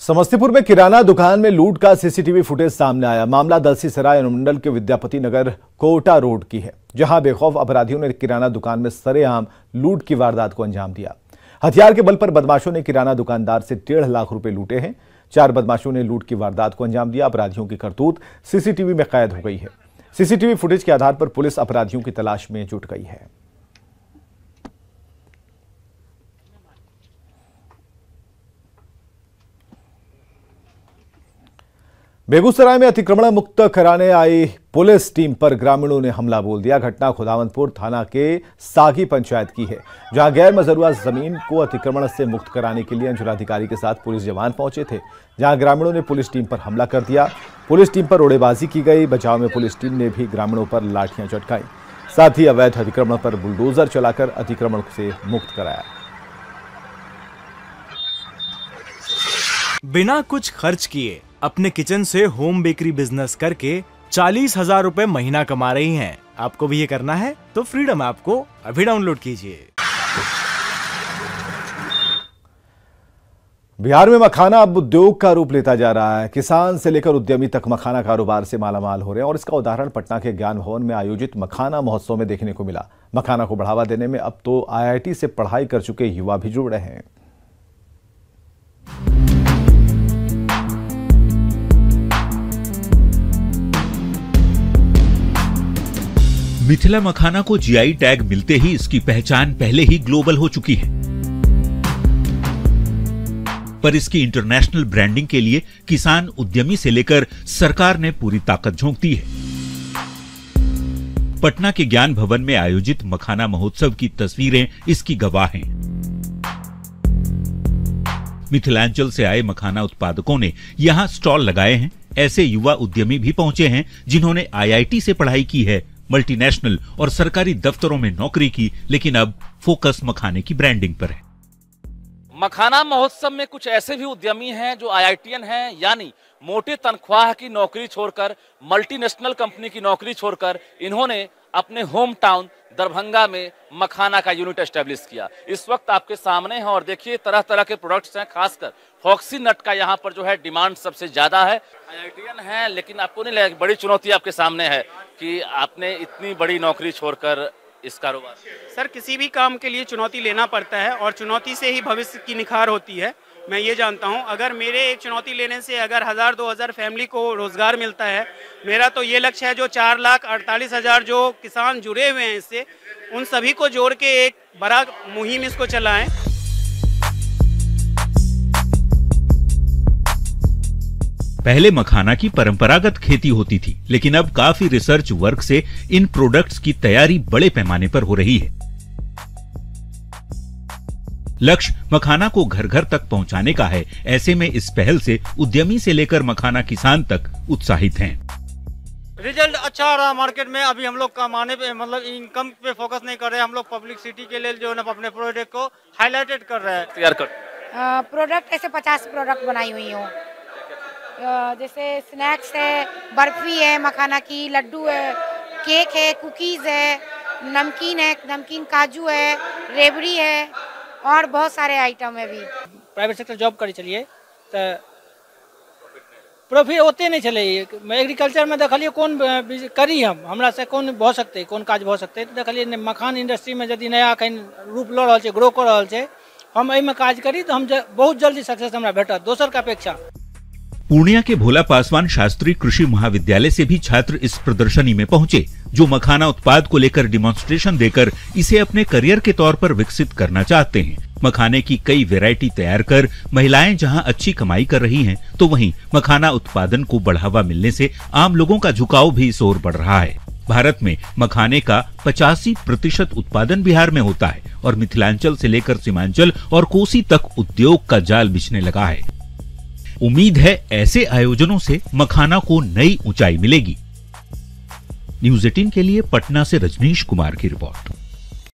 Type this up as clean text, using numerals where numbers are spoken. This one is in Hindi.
समस्तीपुर में किराना दुकान में लूट का सीसीटीवी फुटेज सामने आया। मामला दलसीसराय अनुमंडल के विद्यापति नगर कोटा रोड की है, जहां बेखौफ अपराधियों ने किराना दुकान में सरेआम लूट की वारदात को अंजाम दिया। हथियार के बल पर बदमाशों ने किराना दुकानदार से 1.5 लाख रुपए लूटे हैं। 4 बदमाशों ने लूट की वारदात को अंजाम दिया। अपराधियों की करतूत सीसीटीवी में कैद हो गई है। सीसीटीवी फुटेज के आधार पर पुलिस अपराधियों की तलाश में जुट गई है। बेगूसराय में अतिक्रमण मुक्त कराने आई पुलिस टीम पर ग्रामीणों ने हमला बोल दिया। घटना खुदावंतपुर थाना के सागी पंचायत की है, जहां गैर मजरूआ जमीन को अतिक्रमण से मुक्त कराने के लिए अंचलाधिकारी के साथ पुलिस जवान पहुंचे थे, जहां ग्रामीणों ने पुलिस टीम पर हमला कर दिया। पुलिस टीम पर रोड़ेबाजी की गई। बचाव में पुलिस टीम ने भी ग्रामीणों पर लाठियां चटकाई, साथ ही अवैध अतिक्रमण पर बुलडोजर चलाकर अतिक्रमण से मुक्त कराया। बिना कुछ खर्च किए अपने किचन से होम बेकरी बिजनेस करके 40,000 रुपए महीना कमा रही हैं। आपको भी ये करना है तो फ्रीडम ऐप को अभी डाउनलोड कीजिए। बिहार में मखाना अब उद्योग का रूप लेता जा रहा है। किसान से लेकर उद्यमी तक मखाना कारोबार से मालामाल हो रहे हैं और इसका उदाहरण पटना के ज्ञान भवन में आयोजित मखाना महोत्सव में देखने को मिला। मखाना को बढ़ावा देने में अब तो IIT से पढ़ाई कर चुके युवा भी जुड़ रहे हैं। मिथिला मखाना को GI टैग मिलते ही इसकी पहचान पहले ही ग्लोबल हो चुकी है, पर इसकी इंटरनेशनल ब्रांडिंग के लिए किसान उद्यमी से लेकर सरकार ने पूरी ताकत झोंक दी है। पटना के ज्ञान भवन में आयोजित मखाना महोत्सव की तस्वीरें इसकी गवाह हैं। मिथिलांचल से आए मखाना उत्पादकों ने यहां स्टॉल लगाए हैं। ऐसे युवा उद्यमी भी पहुंचे हैं जिन्होंने IIT से पढ़ाई की है, मल्टीनेशनल और सरकारी दफ्तरों में नौकरी की, लेकिन अब फोकस मखाने की ब्रांडिंग पर है। मखाना महोत्सव में कुछ ऐसे भी उद्यमी हैं जो IITian हैं, यानी मोटे तनख्वाह की नौकरी छोड़कर, मल्टीनेशनल कंपनी की नौकरी छोड़कर इन्होंने अपने होम टाउन दरभंगा में मखाना का यूनिट एस्टेब्लिश किया। इस वक्त आपके सामने है और देखिए तरह तरह के प्रोडक्ट्स हैं, खासकर फॉक्सी नट का यहाँ पर जो है डिमांड सबसे ज्यादा है। IITian है, लेकिन आपको नहीं लगेगा बड़ी चुनौती आपके सामने है कि आपने इतनी बड़ी नौकरी छोड़कर इस कारोबार। सर, किसी भी काम के लिए चुनौती लेना पड़ता है और चुनौती से ही भविष्य की निखार होती है। मैं ये जानता हूँ, अगर मेरे एक चुनौती लेने से अगर 1000-2000 फैमिली को रोजगार मिलता है, मेरा तो ये लक्ष्य है जो 4,48,000 जो किसान जुड़े हुए हैं इससे, उन सभी को जोड़ के एक बड़ा मुहिम इसको चलाएं। पहले मखाना की परंपरागत खेती होती थी, लेकिन अब काफी रिसर्च वर्क से इन प्रोडक्ट्स की तैयारी बड़े पैमाने पर हो रही है। लक्ष्य मखाना को घर घर तक पहुंचाने का है। ऐसे में इस पहल से उद्यमी से लेकर मखाना किसान तक उत्साहित हैं। रिजल्ट अच्छा रहा मार्केट में। अभी हम लोग कमाने पे मतलब इनकम पे फोकस नहीं कर रहे, हम लोग पब्लिसिटी के लिए जो है अपने प्रोडक्ट को हाईलाइटेड कर रहे हैं। तैयार कर प्रोडक्ट ऐसे 50 प्रोडक्ट बनाई हुई हूँ, जैसे स्नैक्स है, बर्फी है मखाना की, लड्डू है, केक है, कुकीज है, नमकीन है, नमकीन काजू है, रेबड़ी है और बहुत सारे आइटम है। भी प्राइवेट सेक्टर जॉब करी चलिए तो प्रॉफिट होते नहीं चले। एग्रीकल्चर में देखलिए कौन करी हमरा से कौन भऽ सकते, कौन काज भऽ सकते, तो देखलिए मखान इंडस्ट्री में यदि नया कहीं रूप लऽ रहल छै, ग्रो कर रहल छै, हम एहिमे काज करी तो हम बहुत जल्दी सक्सेस हमरा भेटत दोसर का अपेक्षा। पूर्णिया के भोला पासवान शास्त्री कृषि महाविद्यालय से भी छात्र इस प्रदर्शनी में पहुंचे, जो मखाना उत्पाद को लेकर डिमॉन्स्ट्रेशन देकर इसे अपने करियर के तौर पर विकसित करना चाहते हैं। मखाने की कई वैरायटी तैयार कर महिलाएं जहां अच्छी कमाई कर रही हैं, तो वहीं मखाना उत्पादन को बढ़ावा मिलने से आम लोगों का झुकाव भी इस ओर बढ़ रहा है। भारत में मखाने का 85% उत्पादन बिहार में होता है और मिथिलांचल से लेकर सीमांचल और कोसी तक उद्योग का जाल बिछने लगा है। उम्मीद है ऐसे आयोजनों से मखाना को नई ऊंचाई मिलेगी। न्यूज़ 18 के लिए पटना से रजनीश कुमार की रिपोर्ट।